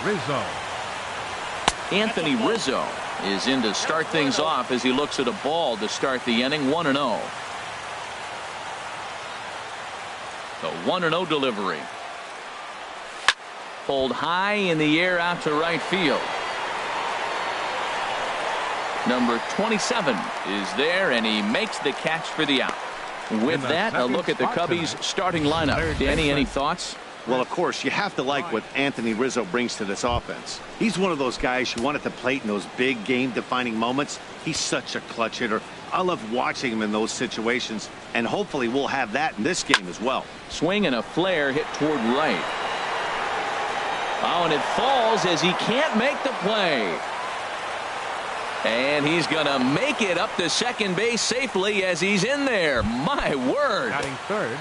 Rizzo. Anthony Rizzo is in to start things off as he looks at a ball to start the inning. 1-0. The 1-0 delivery. Pulled high in the air out to right field. Number 27 is there, and he makes the catch for the out. With that, a look at the Cubbies starting lineup. Danny, any thoughts? Well, of course, you have to like what Anthony Rizzo brings to this offense. He's one of those guys you want at the plate in those big game-defining moments. He's such a clutch hitter. I love watching him in those situations, and hopefully we'll have that in this game as well. Swing and a flare hit toward right. Oh, and it falls as he can't make the play. And he's going to make it up to second base safely as he's in there. My word. Batting third.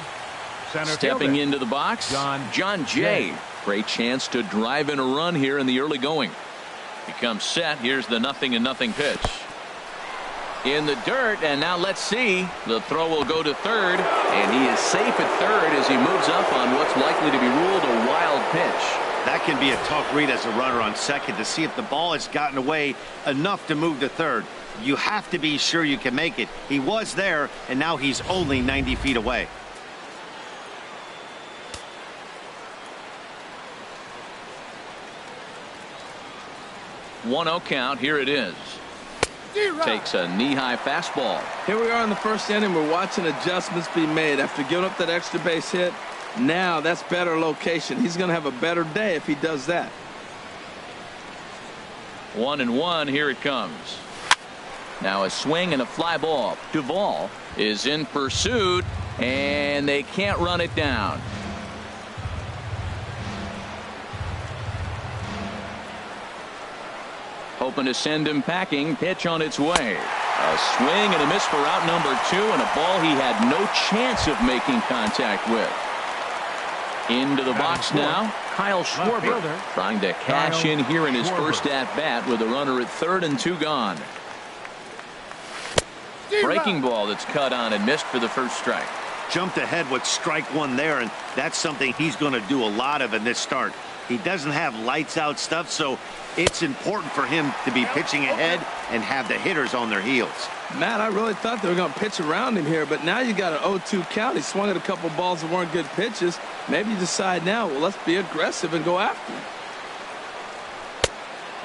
Stepping fielder. into the box, John Jay. Jay. Great chance to drive in a run here in the early going. He comes set. Here's the 0-0 pitch. In the dirt, and now let's see. The throw will go to third, and he is safe at third as he moves up on what's likely to be ruled a wild pitch. That can be a tough read as a runner on second to see if the ball has gotten away enough to move to third. You have to be sure you can make it. He was there, and now he's only 90 feet away. One-0 count. Here it is. Takes a knee-high fastball. Here we are in the first inning. We're watching adjustments be made after giving up that extra base hit. Now that's better location. He's going to have a better day if he does that. 1-1. Here it comes. Now a swing and a fly ball. Duvall is in pursuit, and they can't run it down. Hoping to send him packing. Pitch on its way. A swing and a miss for out number 2, and a ball he had no chance of making contact with. Into the box now, Kyle Schwarber trying to cash in here in his first at-bat with a runner at third and 2 gone. Breaking ball that's cut on and missed for the first strike. Jumped ahead with strike one there, and that's something he's going to do a lot of in this start. He doesn't have lights out stuff, so it's important for him to be pitching ahead and have the hitters on their heels. Matt, I really thought they were going to pitch around him here, but now you got an 0-2 count. He swung at a couple balls that weren't good pitches. Maybe you decide now, well, let's be aggressive and go after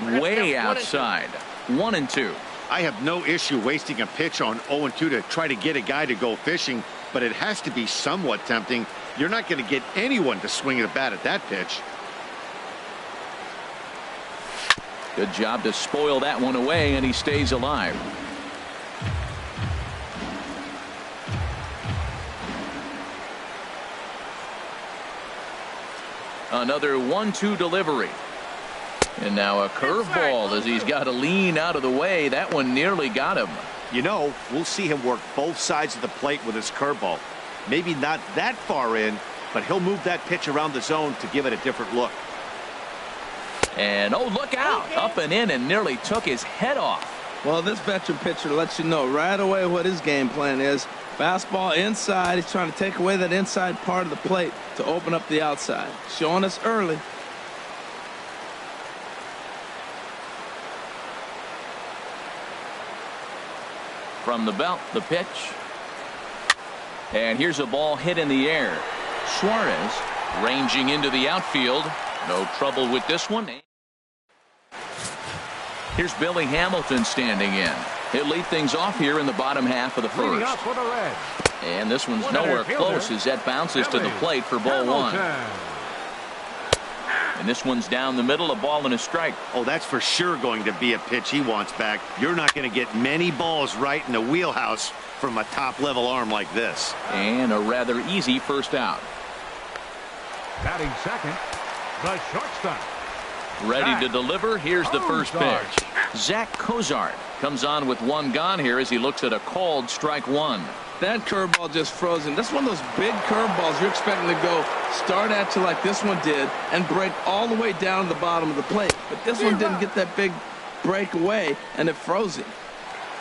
him. Way outside. 1-2. I have no issue wasting a pitch on 0-2 to try to get a guy to go fishing, but it has to be somewhat tempting. You're not going to get anyone to swing at a bat at that pitch. Good job to spoil that one away, and he stays alive. Another 1-2 delivery. And now a curveball as he's got to lean out of the way. That one nearly got him. You know, we'll see him work both sides of the plate with his curveball. Maybe not that far in, but he'll move that pitch around the zone to give it a different look. And oh, look out. Up and in and nearly took his head off. Well, this veteran pitcher lets you know right away what his game plan is. Fastball inside. He's trying to take away that inside part of the plate to open up the outside. Showing us early. From the belt, the pitch. And here's a ball hit in the air. Suarez ranging into the outfield. No trouble with this one. Here's Billy Hamilton standing in. He'll lead things off here in the bottom half of the first. And this one's nowhere close as that bounces to the plate for ball one. And this one's down the middle, a ball and a strike. Oh, that's for sure going to be a pitch he wants back. You're not going to get many balls right in the wheelhouse from a top-level arm like this. And a rather easy first out. Batting second, the shortstop. Ready to deliver. Here's the first pitch. Zach Cozart comes on with one gone here as he looks at a called strike one. That curveball just froze him. That's one of those big curveballs you're expecting to go start at you like this one did and break all the way down to the bottom of the plate. But this one didn't get that big break away, and it froze him.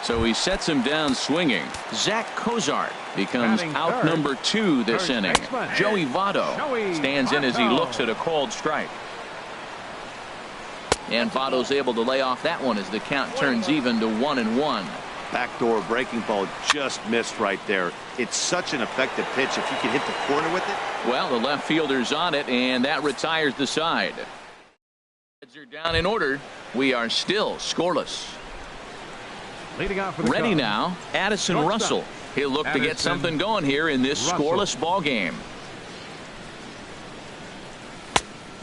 So he sets him down swinging. Zach Cozart becomes out number 2 this inning. Joey Votto stands in as he looks at a called strike. And Votto's able to lay off that one as the count turns even to 1-1. Backdoor breaking ball just missed right there. It's such an effective pitch if you can hit the corner with it. Well, the left fielder's on it, and that retires the side. Reds are down in order. We are still scoreless. Leading off for the Ready Cubs, now, Addison Russell. He'll look to get something going here in this scoreless ball game.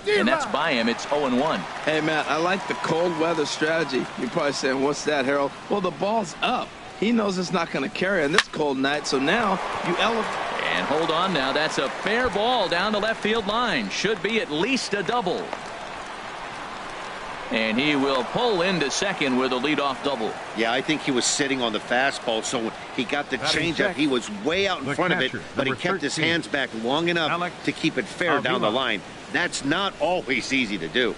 And that's by him. It's 0-1. Hey, Matt, I like the cold weather strategy. You're probably saying, what's that, Harold? Well, the ball's up. He knows it's not going to carry on this cold night, so now you elevate. And hold on now. That's a fair ball down the left field line. Should be at least a double. And he will pull into second with a leadoff double. Yeah, I think he was sitting on the fastball, so when he got the changeup, he was way out in front of it, but he kept his hands back long enough to keep it fair down the line. That's not always easy to do.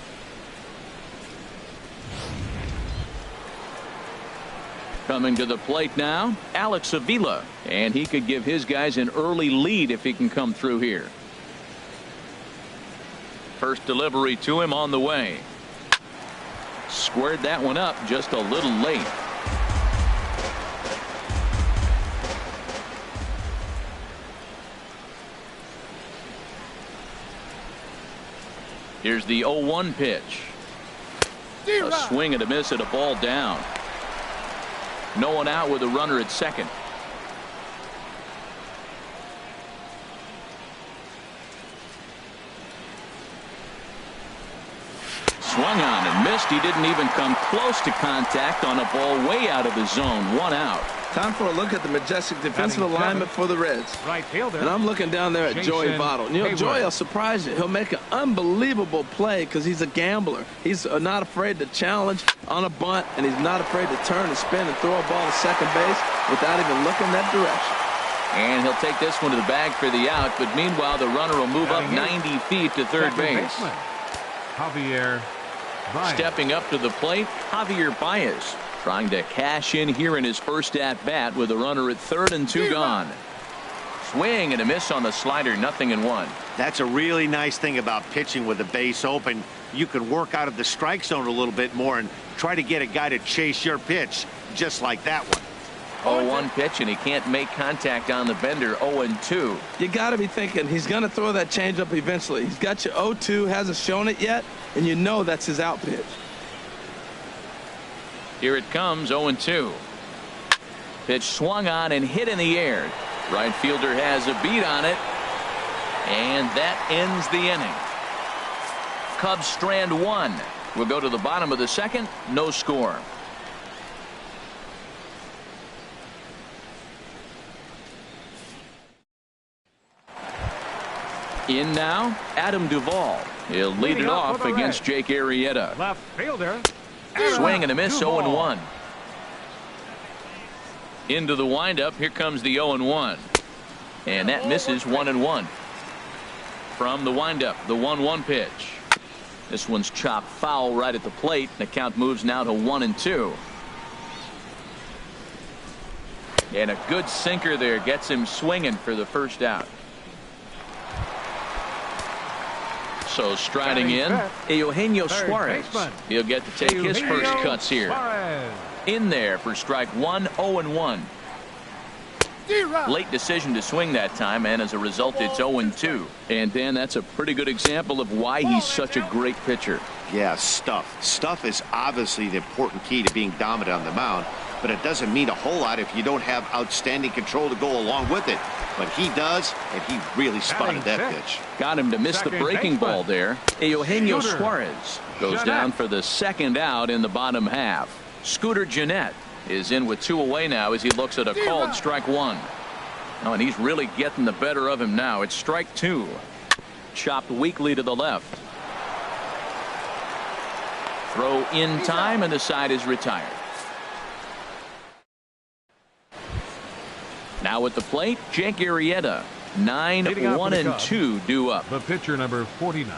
Coming to the plate now, Alex Avila. And he could give his guys an early lead if he can come through here. First delivery to him on the way. Squared that one up just a little late. Here's the 0-1 pitch. A swing and a miss at a ball down. No one out with a runner at second. Swung on and missed. He didn't even come close to contact on a ball way out of the zone. One out. Time for a look at the majestic defensive alignment for the Reds. Right fielder. And I'm looking down there at Joey Votto. You know, Joey will surprise you. He'll make an unbelievable play because he's a gambler. He's not afraid to challenge on a bunt, and he's not afraid to turn and spin and throw a ball to second base without even looking that direction. And he'll take this one to the bag for the out, but meanwhile the runner will move up 90 feet to third base. Javier Baez. Stepping up to the plate, Javier Baez. Trying to cash in here in his first at bat with a runner at third and two gone. Swing and a miss on the slider. 0-1. That's a really nice thing about pitching with the base open. You can work out of the strike zone a little bit more and try to get a guy to chase your pitch just like that one. 0-1 pitch, and he can't make contact on the bender. 0-2. You got to be thinking he's going to throw that changeup eventually. He's got you 0-2, hasn't shown it yet, and you know that's his out pitch. Here it comes. 0-2. Pitch swung on and hit in the air. Right fielder has a beat on it, and that ends the inning. Cubs strand one. We'll go to the bottom of the second. No score. In now, Adam Duvall. He'll lead it off against Jake Arrieta. Left fielder. Swing and a miss. 0-1. Into the windup. Here comes the 0-1. And that misses. 1-1. From the windup, the 1-1 pitch. This one's chopped foul right at the plate. The count moves now to 1-2. And a good sinker there gets him swinging for the first out. So striding in, Eugenio Suarez. He'll get to take his first cuts here. In there for strike one. 0-1. Late decision to swing that time, and as a result it's 0-2. And Dan, that's a pretty good example of why he's such a great pitcher. Yeah, stuff is obviously the important key to being dominant on the mound, but it doesn't mean a whole lot if you don't have outstanding control to go along with it. But he does, and he really spotted that pitch. Got him to miss the breaking ball there. Eugenio Suarez goes down for the second out in the bottom half. Scooter Gennett is in with 2 away now as he looks at a called strike one. Oh, and he's really getting the better of him now. It's strike two. Chopped weakly to the left. Throw in time, and the side is retired. Now at the plate, Jake Arrieta. 9-1-2 due up. The pitcher number 49,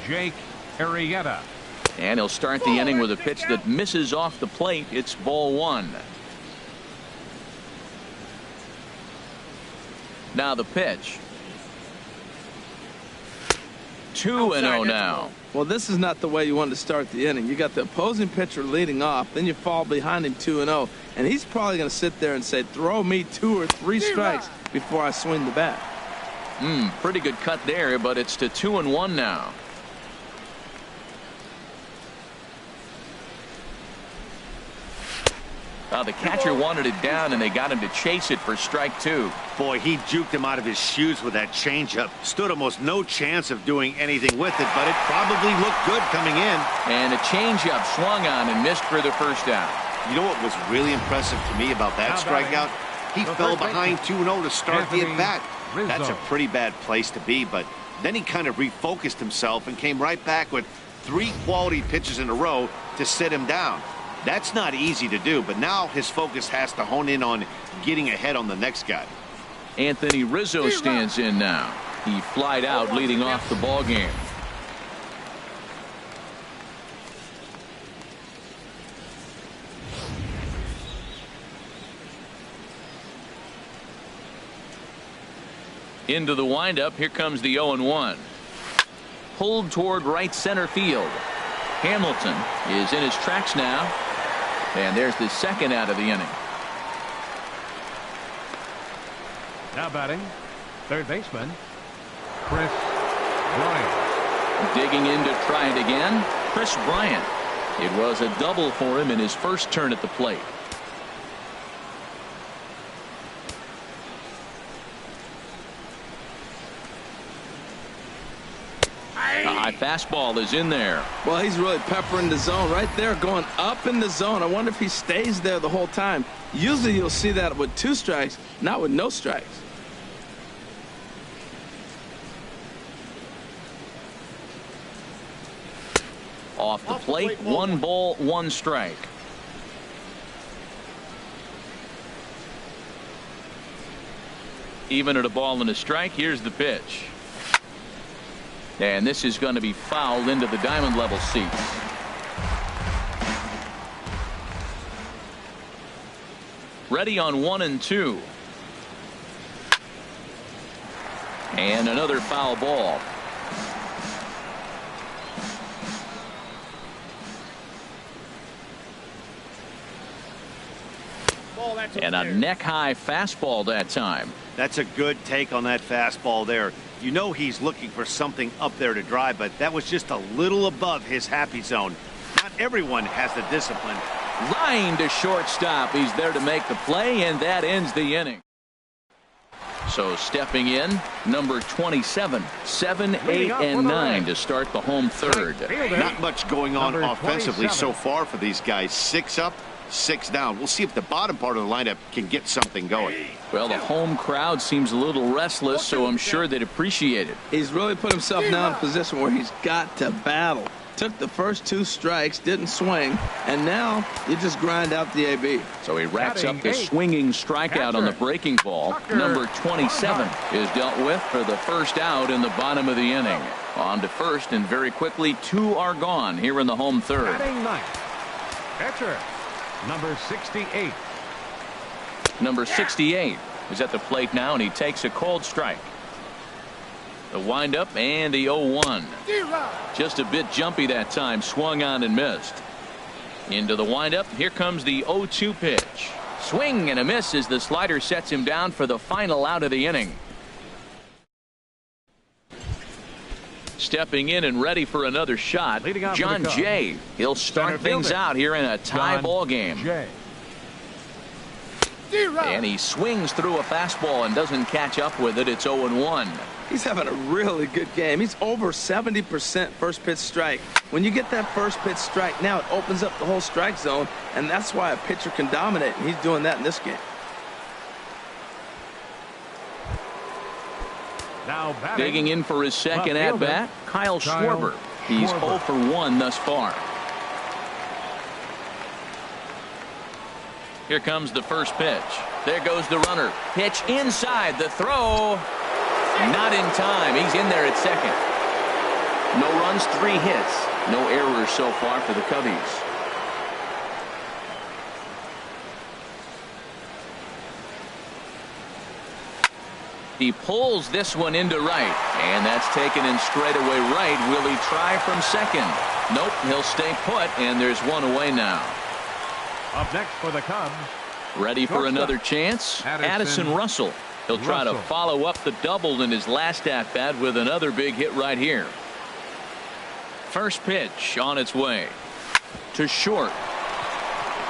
Jake Arrieta. And he'll start the inning with a pitch that misses off the plate. It's ball one. Now the pitch. 2-0 now. Well, this is not the way you want to start the inning. You got the opposing pitcher leading off, then you fall behind him 2-0, and he's probably going to sit there and say, throw me 2 or 3 strikes before I swing the bat. Pretty good cut there, but it's to 2-1 now. The catcher wanted it down, and they got him to chase it for strike 2. Boy, he juked him out of his shoes with that changeup. Stood almost no chance of doing anything with it, but it probably looked good coming in. And a changeup swung on and missed for the first out. You know what was really impressive to me about that strikeout? He fell behind 2-0 to start the at-bat. That's a pretty bad place to be, but then he kind of refocused himself and came right back with 3 quality pitches in a row to sit him down. That's not easy to do, but now his focus has to hone in on getting ahead on the next guy. Anthony Rizzo stands in now. He flied out leading off the ball game. Into the windup. Here comes the 0-1. Pulled toward right center field. Hamilton is in his tracks now. And there's the second out of the inning. Now batting, third baseman, Chris Bryant. Digging in to try it again, Chris Bryant. It was a double for him in his first turn at the plate. A high fastball is in there. Well, he's really peppering the zone right there, going up in the zone. I wonder if he stays there the whole time. Usually you'll see that with 2 strikes, not with no strikes. Off the plate, 1 ball, 1 strike. Even at a ball and a strike, here's the pitch. And this is going to be fouled into the diamond level seats. Ready on 1 and 2. And another foul ball. And a neck-high fastball that time. That's a good take on that fastball there. You know he's looking for something up there to drive, but that was just a little above his happy zone. Not everyone has the discipline. Line to shortstop. He's there to make the play, and that ends the inning. So stepping in, number 27, 7, 8, and 9 to start the home third. Not much going on offensively so far for these guys. 6 up, 6 down. We'll see if the bottom part of the lineup can get something going. Well, the home crowd seems a little restless, so I'm sure they'd appreciate it. He's really put himself now in a position where he's got to battle. Took the first 2 strikes, didn't swing, and now you just grind out the AB. So he racks up the swinging strikeout on the breaking ball. Number 27 is dealt with for the first out in the bottom of the inning. On to first, and very quickly 2 are gone here in the home third. Batting ninth, catcher, number 68. Number 68 is at the plate now, and he takes a cold strike. The windup and the 0-1. Just a bit jumpy that time. Swung on and missed. Into the windup. Here comes the 0-2 pitch. Swing and a miss as the slider sets him down for the final out of the inning. Stepping in and ready for another shot, John Jay. He'll start things out here in a tie ball game. And he swings through a fastball and doesn't catch up with it. It's 0-1. He's having a really good game. He's over 70% first pitch strike. When you get that first pitch strike, now it opens up the whole strike zone, and that's why a pitcher can dominate, and he's doing that in this game. Now batting, digging in for his second at-bat, Kyle Schwarber. He's 0 for 1 thus far. Here comes the first pitch. There goes the runner. Pitch inside. The throw. Not in time. He's in there at second. No runs, 3 hits. No errors so far for the Cubbies. He pulls this one into right, and that's taken in straightaway right. Will he try from second? Nope, he'll stay put, and there's one away now. Up next for the Cubs. Ready for another chance? Addison Russell. He'll try to follow up the double in his last at-bat with another big hit right here. First pitch on its way. To short.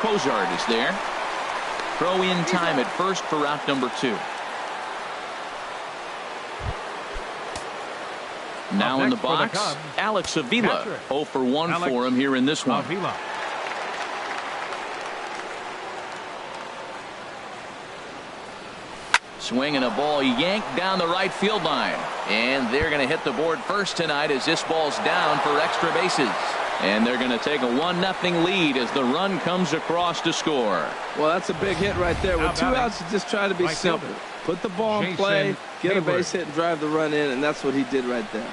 Cozart is there. Throw in time at first for out number 2. Now in the box, Alex Avila. 0 for 1 for him here in this one. Swinging a ball yanked down the right field line. And they're going to hit the board first tonight as this ball's down for extra bases. And they're going to take a 1-0 lead as the run comes across to score. Well, that's a big hit right there. With 2 outs, just try to be simple. Put the ball in play, get a base hit, and drive the run in, and that's what he did right there.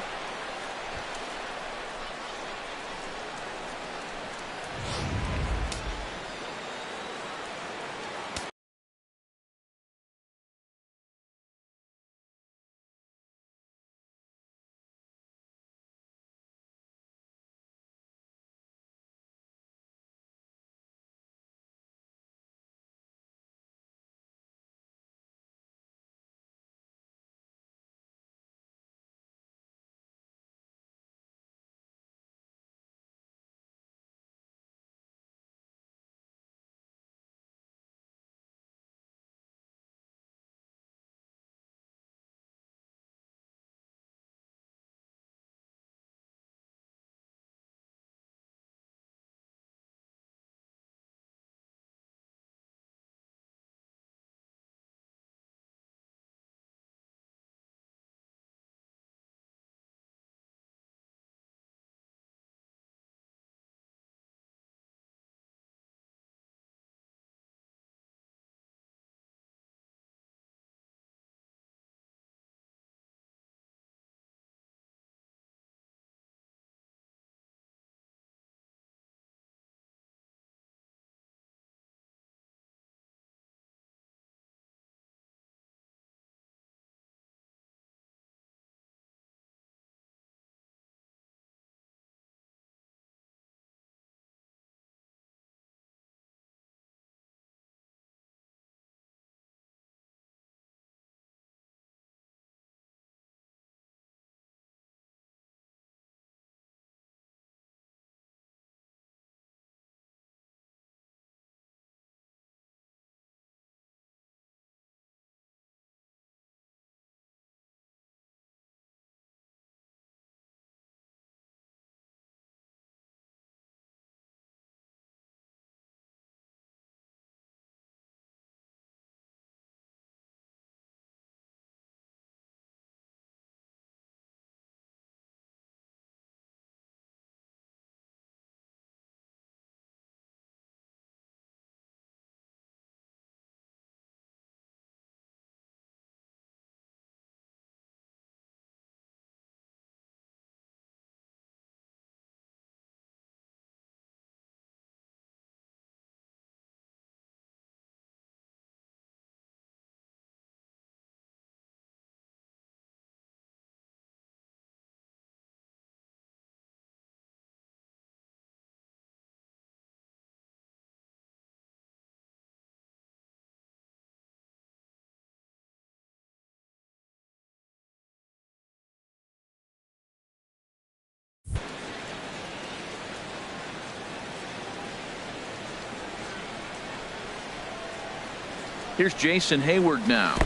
Here's Jason Hayward now.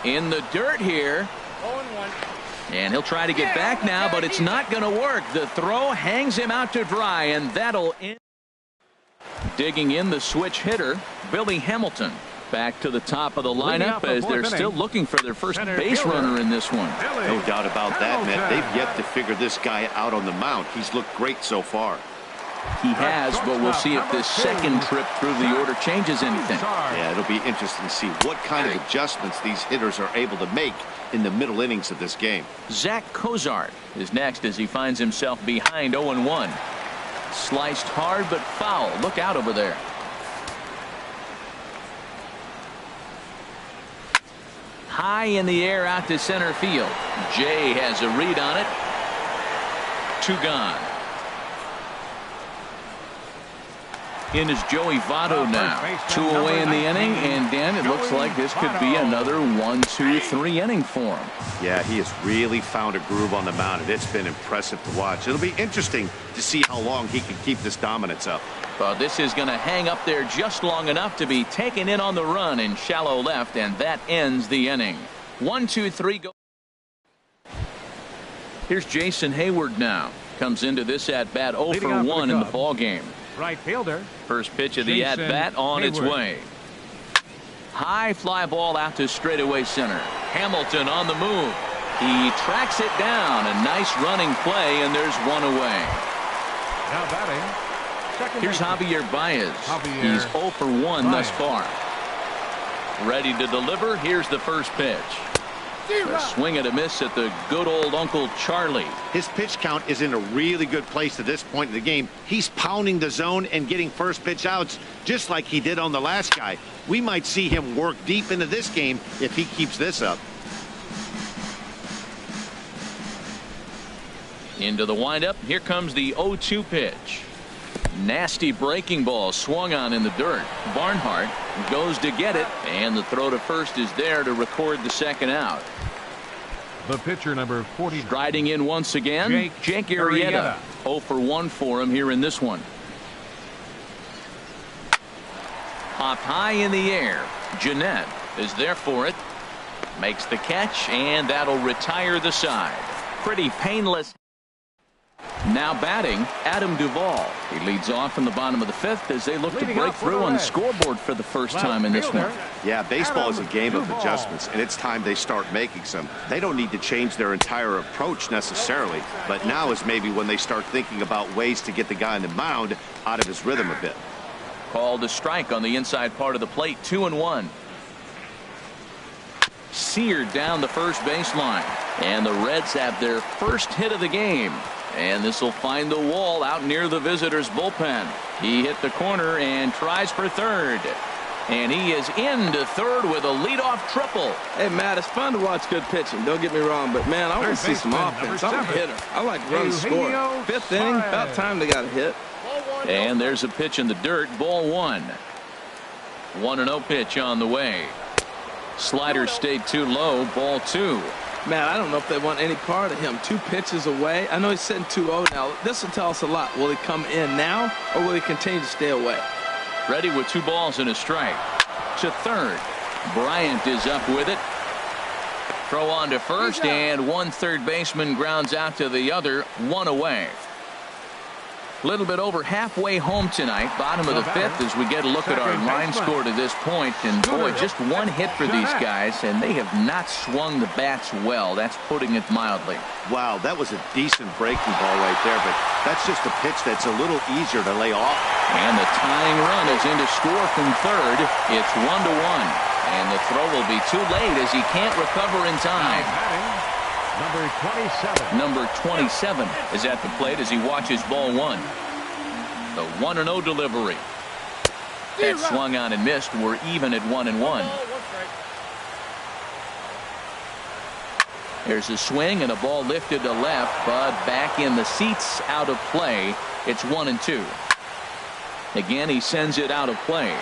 In the dirt here. And he'll try to get back now, but it's not going to work. The throw hangs him out to dry, and that'll end. Digging in the switch hitter, Billy Hamilton. Back to the top of the lineup as they're still looking for their first base runner in this one. No doubt about that, Matt. They've yet to figure this guy out on the mound. He's looked great so far. He has, but we'll see if this second trip through the order changes anything. Yeah, it'll be interesting to see what kind of adjustments these hitters are able to make in the middle innings of this game. Zach Cozart is next as he finds himself behind 0-1. Sliced hard but foul. Look out over there. high in the air out to center field. Jay has a read on it. 2 gone. In is Joey Votto now. 2 away in the inning, and Dan, it looks like this could be another 1, 2, 3 inning for him. Yeah, he has really found a groove on the mound, and it's been impressive to watch. It'll be interesting to see how long he can keep this dominance up. Well, this is going to hang up there just long enough to be taken in on the run in shallow left, and that ends the inning. 1, 2, 3, go. Here's Jason Hayward now. Comes into this at-bat 0 for 1 in the ball game. Right fielder. First pitch of the at-bat on its way. High fly ball out to straightaway center. Hamilton on the move. He tracks it down. A nice running play, and there's 1 away. Now batting. Here's Javier Baez. He's 0 for 1 thus far. Ready to deliver. Here's the first pitch. A swing and a miss at the good old Uncle Charlie. His pitch count is in a really good place at this point in the game. He's pounding the zone and getting first pitch outs just like he did on the last guy. We might see him work deep into this game if he keeps this up. Into the windup. Here comes the 0-2 pitch. Nasty breaking ball swung on in the dirt. Barnhart goes to get it, and the throw to first is there to record the second out. The pitcher, number 40. Striding in once again, Jake Arrieta. 0 for 1 for him here in this one. Popped high in the air. Jeanette is there for it. Makes the catch, and that'll retire the side. Pretty painless. Now batting, Adam Duvall. He leads off in the bottom of the 5th as they look to break through on the scoreboard for the first time in this one. Yeah, baseball is a game of adjustments, and it's time they start making some. They don't need to change their entire approach necessarily, but now is maybe when they start thinking about ways to get the guy on the mound out of his rhythm a bit. Called a strike on the inside part of the plate. 2-1. Seared down the first baseline, and the Reds have their first hit of the game. And this will find the wall out near the visitors' bullpen. He hit the corner and tries for third. And he is into third with a leadoff triple. Hey, Matt, it's fun to watch good pitching. Don't get me wrong, but, man, I want to see some offense. I'm a hitter. I like run score. 5th inning, about time they got a hit. And there's a pitch in the dirt. Ball 1. 1-0 pitch on the way. Slider stayed too low. Ball 2. Man, I don't know if they want any part of him. 2 pitches away. I know he's sitting 2-0 now. This will tell us a lot. Will he come in now, or will he continue to stay away? Ready with 2 balls and a strike. To third. Bryant is up with it. Throw on to first, and 1 third baseman grounds out to the other. 1 away. Little bit over halfway home tonight, bottom of the 5th, as we get a look at our line score to this point. And boy, just 1 hit for these guys, and they have not swung the bats well. That's putting it mildly. Wow, that was a decent breaking ball right there, but that's just a pitch that's a little easier to lay off. And the tying run is in to score from third. It's 1-1, and the throw will be too late as he can't recover in time. Number 27. Number 27 is at the plate as he watches ball 1. The 1-0 delivery. That swung on and missed. We're even at 1-1. There's a swing and a ball lifted to left, but back in the seats, out of play. It's 1-2. Again, he sends it out of play.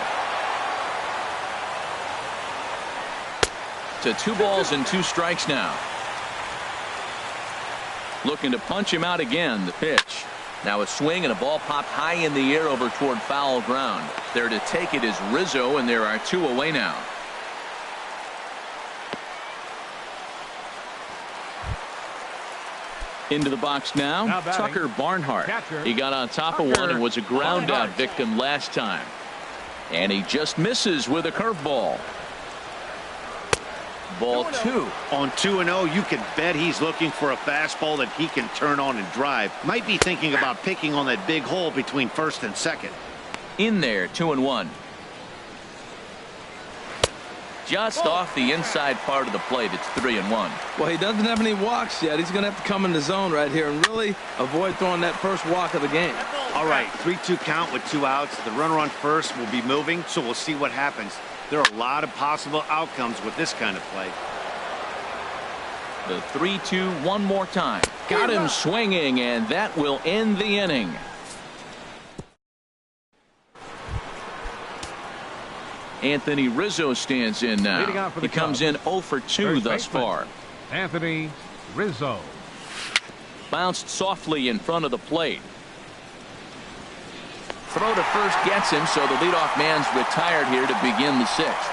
To 2 balls and 2 strikes now. Looking to punch him out again. The pitch. Now a swing and a ball popped high in the air over toward foul ground. There to take it is Rizzo, and there are 2 away now. Into the box now Tucker Barnhart. He got on top of one and was a ground out victim last time. And he just misses with a curveball. Ball 2. On 2-0, you can bet he's looking for a fastball that he can turn on and drive. Might be thinking about picking on that big hole between first and second. In there, 2-1. Just off the inside part of the plate. It's 3-1. Well, he doesn't have any walks yet. He's going to have to come in the zone right here and really avoid throwing that first walk of the game. All right, 3-2 count with 2 outs. The runner on first will be moving, so we'll see what happens. There are a lot of possible outcomes with this kind of play. The 3-2 one more time. Got him swinging, and that will end the inning. Anthony Rizzo stands in now. He comes in 0 for 2 thus far. Anthony Rizzo. Bounced softly in front of the plate. Throw to first gets him, so the leadoff man's retired here to begin the 6th.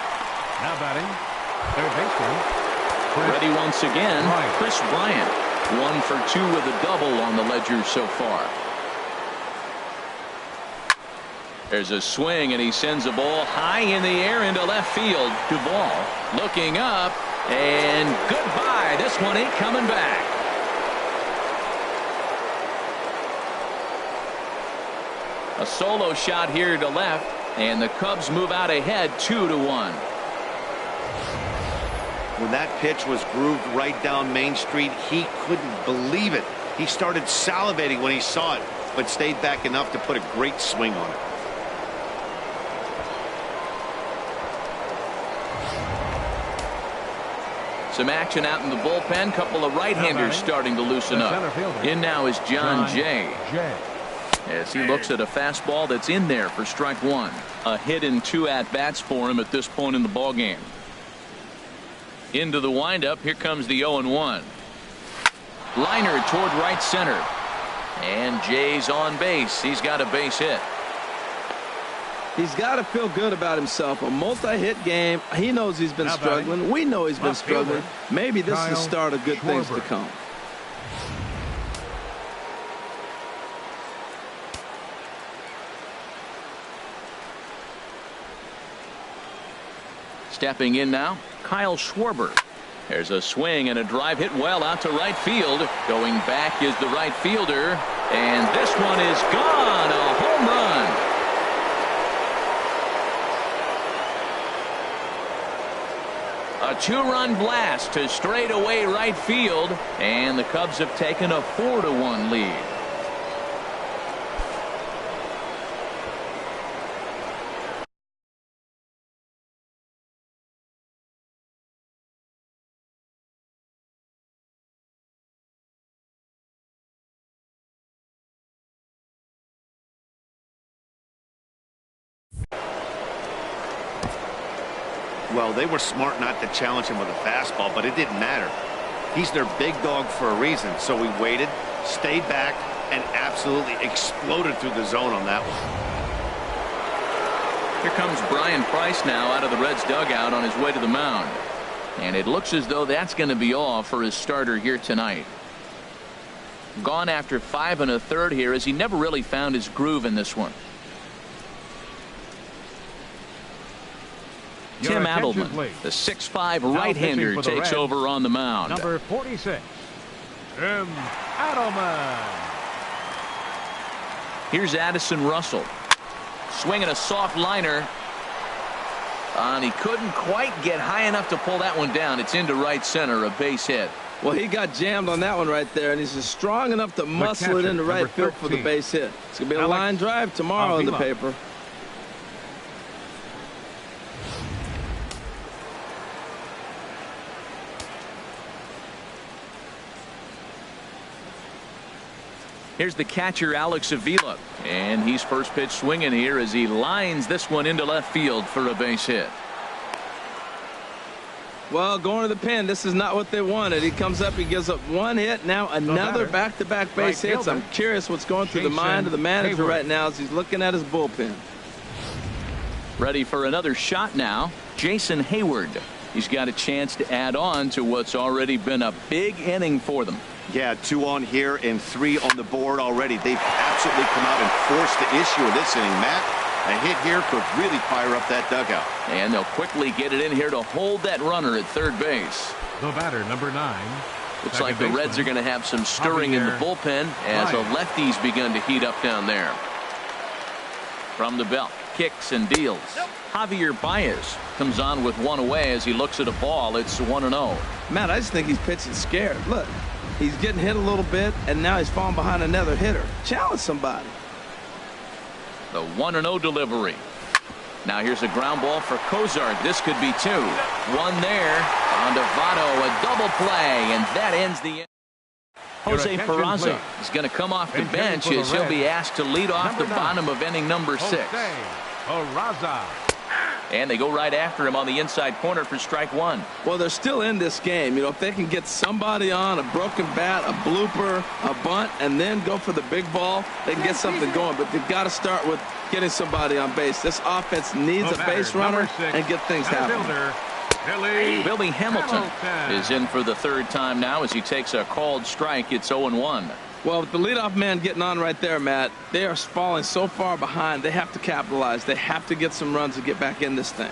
Now batting, third baseman. Ready once again, Chris Bryant. 1 for 2 with a double on the ledger so far. There's a swing, and he sends a ball high in the air into left field. Duvall looking up, and goodbye. This one ain't coming back. A solo shot here to left, and the Cubs move out ahead 2-1. When that pitch was grooved right down Main Street, he couldn't believe it. He started salivating when he saw it, but stayed back enough to put a great swing on it. Some action out in the bullpen. Couple of right-handers starting to loosen up. In now is John Jay. As he looks at a fastball that's in there for strike 1. A hit and 2 at-bats for him at this point in the ballgame. Into the windup. Here comes the 0-1. Liner toward right center. And Jay's on base. He's got a base hit. He's got to feel good about himself. A multi-hit game. He knows he's been struggling. We know he's been struggling. Maybe this is the start of good things to come. Stepping in now, Kyle Schwarber. There's a swing and a drive hit well out to right field. Going back is the right fielder. And this one is gone. A home run. A 2-run blast to straightaway right field, and the Cubs have taken a 4-1 lead. Well, they were smart not to challenge him with a fastball, but it didn't matter. He's their big dog for a reason, so we waited, stayed back, and absolutely exploded through the zone on that one. Here comes Brian Price now out of the Reds dugout on his way to the mound. And it looks as though that's going to be all for his starter here tonight. Gone after 5 1/3 here, as he never really found his groove in this one. Tim Adelman, the 6'5" right-hander, takes over on the mound. Number 46, Tim Adelman. Here's Addison Russell. Swinging a soft liner. And he couldn't quite get high enough to pull that one down. It's into right center, a base hit. Well, he got jammed on that one right there, and he's just strong enough to muscle it into right field for the base hit. It's going to be a line drive tomorrow in the paper. Here's the catcher, Alex Avila, and he's first pitch swinging here as he lines this one into left field for a base hit. Well, going to the pen, this is not what they wanted. He comes up, he gives up one hit, now another back-to-back base hits. I'm curious what's going through the mind of the manager right now as he's looking at his bullpen. Ready for another shot now, Jason Hayward. He's got a chance to add on to what's already been a big inning for them. Yeah, 2 on here and 3 on the board already. They've absolutely come out and forced the issue of this inning, Matt. A hit here could really fire up that dugout. And they'll quickly get it in here to hold that runner at third base. The batter, number 9. Looks like the Reds are going to have some stirring in the bullpen as the lefties begun to heat up down there. From the belt, kicks and deals. Javier Baez comes on with one away as he looks at a ball. It's 1-0. Matt, I just think he's pitching scared. Look. He's getting hit a little bit, and now he's falling behind another hitter. Challenge somebody. The 1-0 delivery. Now here's a ground ball for Cozart. This could be 2. One there, On to Votto, a double play, and that ends the inning. Jose Peraza is going to come off the bench as he'll be asked to lead off the bottom of inning number 6. Peraza. And they go right after him on the inside corner for strike 1. Well, they're still in this game. You know, if they can get somebody on, a broken bat, a blooper, a bunt, and then go for the big ball, they can get something going. But they've got to start with getting somebody on base. This offense needs a base runner and get things happening. Billy Hamilton is in for the third time now as he takes a called strike. It's 0-1. Well, with the leadoff man getting on right there, Matt, they are falling so far behind. They have to capitalize. They have to get some runs to get back in this thing.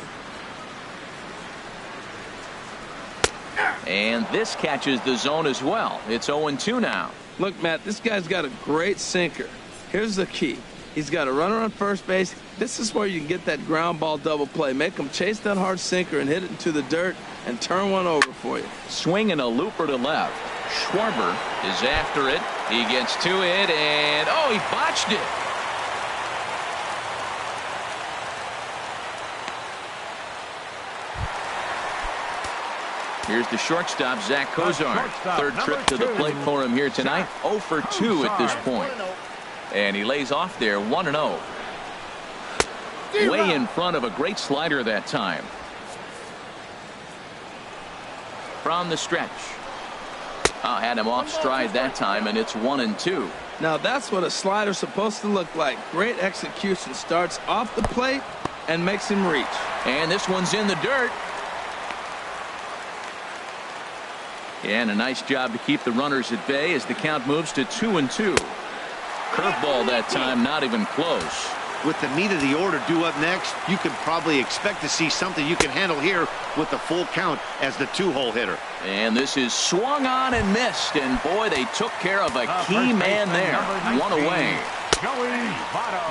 And this catches the zone as well. It's 0-2 now. Look, Matt, this guy's got a great sinker. Here's the key. He's got a runner on first base. This is where you can get that ground ball double play. Make him chase that hard sinker and hit it into the dirt and turn one over for you. Swinging a looper to left. Schwarber is after it. He gets to it, and he botched it. Here's the shortstop, Zach Kozar. Third trip to the plate for him here tonight. 0 for 2 at this point. And he lays off there, 1-0. Way in front of a great slider that time. From the stretch. Had him off stride that time, and it's 1-2. Now that's what a slider's supposed to look like. Great execution. Starts off the plate and makes him reach. And this one's in the dirt. And a nice job to keep the runners at bay as the count moves to 2-2. Curveball that time, not even close. With the meat of the order due up next, you could probably expect to see something you can handle here with the full count as the 2-hole hitter. And this is swung on and missed, and boy, they took care of a key man there. 1 away.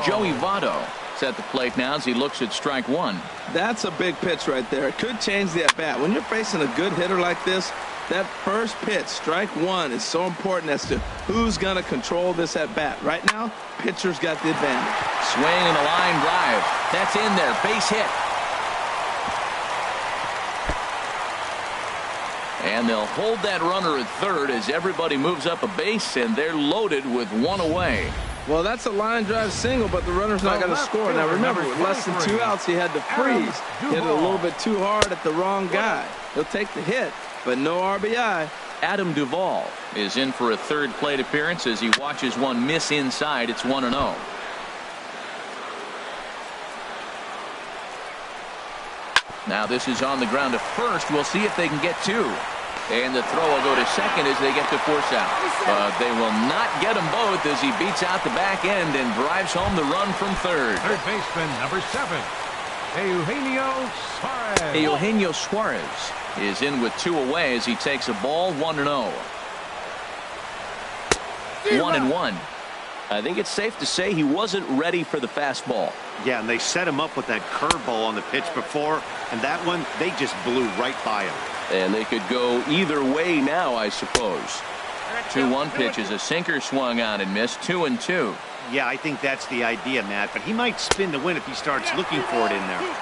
Joey Votto is at the plate now as he looks at strike 1. That's a big pitch right there. It could change the at-bat. When you're facing a good hitter like this, that first pitch, strike 1, is so important as to who's going to control this at-bat. Right now, pitcher's got the advantage. Swing and a line drive. That's in there. Base hit. And they'll hold that runner at third as everybody moves up a base, and they're loaded with 1 away. Well, that's a line drive single, but the runner's not going to score. Now, remember, with less than 2 outs, he had to freeze. Hit it a little bit too hard at the wrong guy. He'll take the hit, but no RBI. Adam Duvall is in for a third plate appearance as he watches one miss inside. It's 1-0. Now this is on the ground to first. We'll see if they can get 2. And the throw will go to second as they get to force out. But they will not get them both as he beats out the back end and drives home the run from third. Third baseman, number 7, Eugenio Suarez. Eugenio Suarez is in with 2 away as he takes a ball. 1-0. 1-1. I think it's safe to say he wasn't ready for the fastball. Yeah, and they set him up with that curveball on the pitch before, and that one, they just blew right by him. And they could go either way now, I suppose. 2-1 pitch is a sinker swung on and missed. 2-2. Yeah, I think that's the idea, Matt, but he might spin the win if he starts looking for it in there.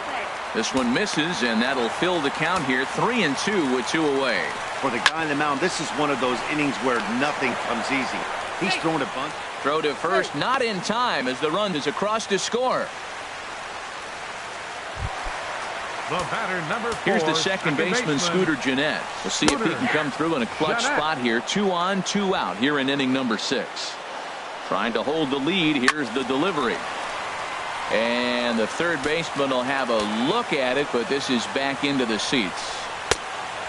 This one misses, and that'll fill the count here. 3-2 with 2 away. For the guy on the mound, this is one of those innings where nothing comes easy. He's throwing a bunt. Throw to first, not in time as the run is across to score. The batter, number 4. Here's the second baseman, Scooter Gennett. We'll see if he can come through in a clutch spot here. 2 on, 2 out here in inning number 6. Trying to hold the lead. Here's the delivery. And the third baseman will have a look at it, but this is back into the seats.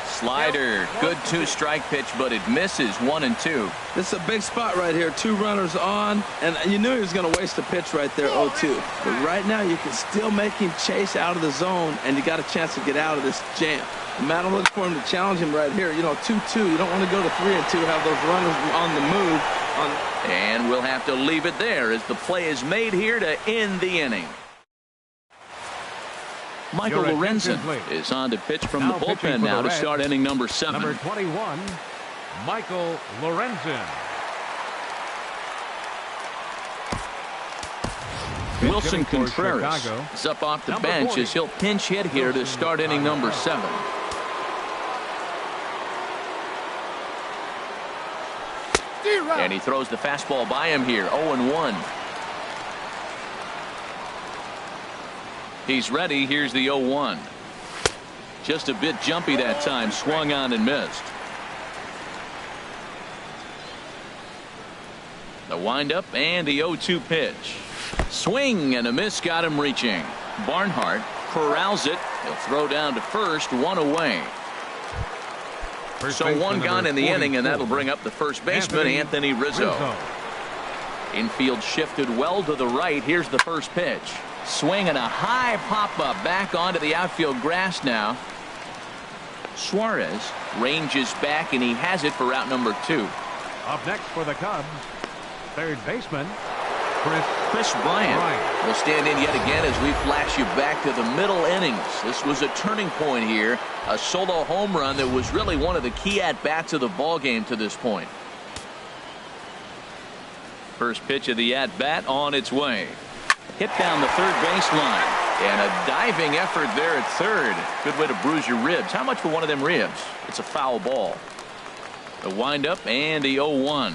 Slider, good 2-strike pitch, but it misses. 1-2. This is a big spot right here. 2 runners on, and you knew he was going to waste a pitch right there, 0-2. But right now, you can still make him chase out of the zone, and you got a chance to get out of this jam. Matt, I'm looking for him to challenge him right here. You know, 2-2. You don't want to go to 3-2, have those runners on the move. And we'll have to leave it there as the play is made here to end the inning. Michael Lorenzen is on to pitch from the bullpen now to start inning number 7. Number 21, Michael Lorenzen. Wilson Contreras is up off the bench as he'll pinch hit here to start inning number 7. And he throws the fastball by him here. 0-1. He's ready. Here's the 0-1. Just a bit jumpy that time. Swung on and missed. The windup and the 0-2 pitch. Swing and a miss got him reaching. Barnhart corrals it. He'll throw down to first. One away. So one gone in the inning, and that'll bring up the first baseman, Anthony Rizzo. Infield shifted well to the right. Here's the first pitch. Swing and a high pop-up back onto the outfield grass now. Suarez ranges back, and he has it for out number 2. Up next for the Cubs, third baseman, Chris Bryant will stand in yet again as we flash you back to the middle innings. This was a turning point here. A solo home run that was really one of the key at-bats of the ball game to this point. First pitch of the at-bat on its way. Hit down the third baseline. And a diving effort there at third. Good way to bruise your ribs. How much for one of them ribs? It's a foul ball. The windup and the 0-1.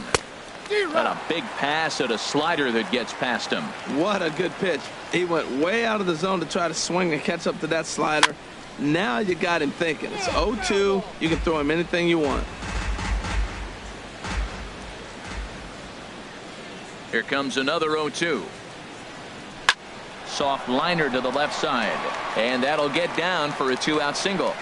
And a big pass at a slider that gets past him. What a good pitch. He went way out of the zone to try to swing and catch up to that slider. Now you got him thinking. It's 0-2. You can throw him anything you want. Here comes another 0-2. Soft liner to the left side. And that'll get down for a 2-out single.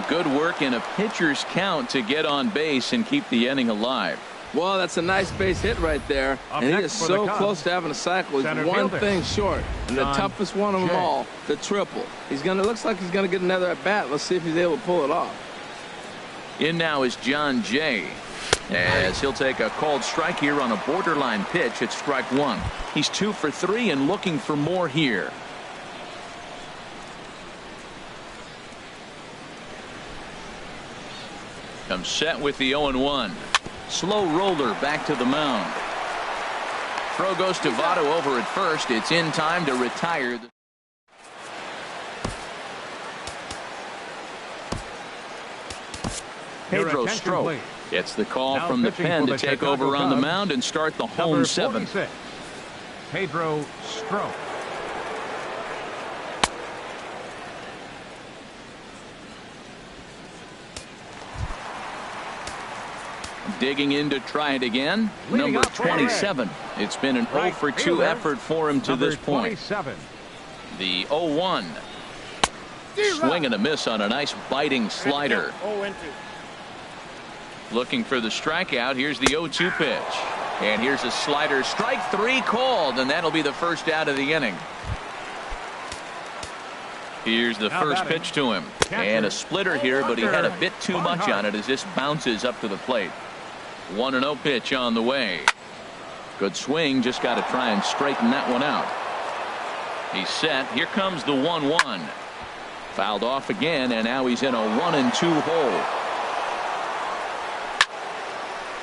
Good work in a pitcher's count to get on base and keep the inning alive. Well, that's a nice base hit right there. And he is so close to having a cycle. He's one thing short. And the toughest one of them all, the triple. Looks like he's going to get another at bat. Let's see if he's able to pull it off. In now is John Jay, as he'll take a called strike here on a borderline pitch at strike 1. He's 2 for 3 and looking for more here. Comes set with the 0-1. Slow roller back to the mound. Throw goes to Votto over at first. It's in time to retire. Pedro Strop gets the call from the pen to take over on the mound and start the home 7th. Pedro Strop. Digging in to try it again. Number 27. It's been an 0 for 2 effort for him to this point. The 0-1. Swing and a miss on a nice biting slider. Looking for the strikeout. Here's the 0-2 pitch. And here's a slider. Strike 3 called, and that'll be the first out of the inning. Here's the first pitch to him. And a splitter here, but he had a bit too much on it as this bounces up to the plate. 1-0 pitch on the way. Good swing. Just got to try and straighten that one out. He's set. Here comes the 1-1. Fouled off again, and now he's in a 1-2 hole.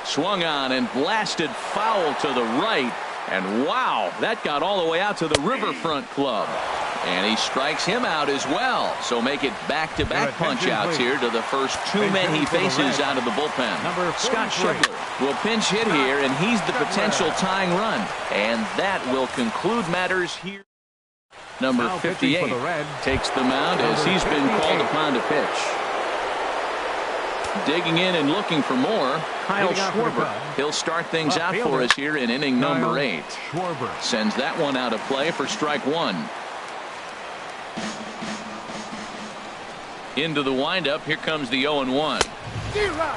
Swung on and blasted foul to the right. And wow, that got all the way out to the Riverfront Club. And he strikes him out as well. So make it back-to-back punch-outs here to the first 2 men he faces out of the bullpen. Scott Schibler will pinch hit here, and he's the potential tying run. And that will conclude matters here. Number 58 takes the mound as he's been called upon to pitch. Digging in and looking for more, Kyle Schwarber. He'll start things out for us here in inning number 8. Sends that one out of play for strike 1. Into the windup. Here comes the 0-1.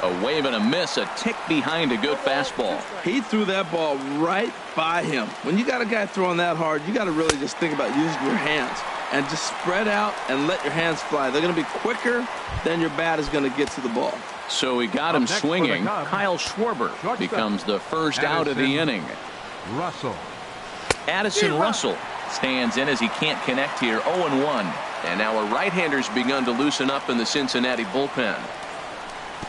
A wave and a miss, a tick behind a good fastball. He threw that ball right by him. When you got a guy throwing that hard, you got to really just think about using your hands and just spread out and let your hands fly. They're going to be quicker than your bat is going to get to the ball. So he got him swinging. Kyle Schwarber becomes the first out of the inning. Addison Russell stands in as he can't connect here. 0-1. And now a right-hander's begun to loosen up in the Cincinnati bullpen.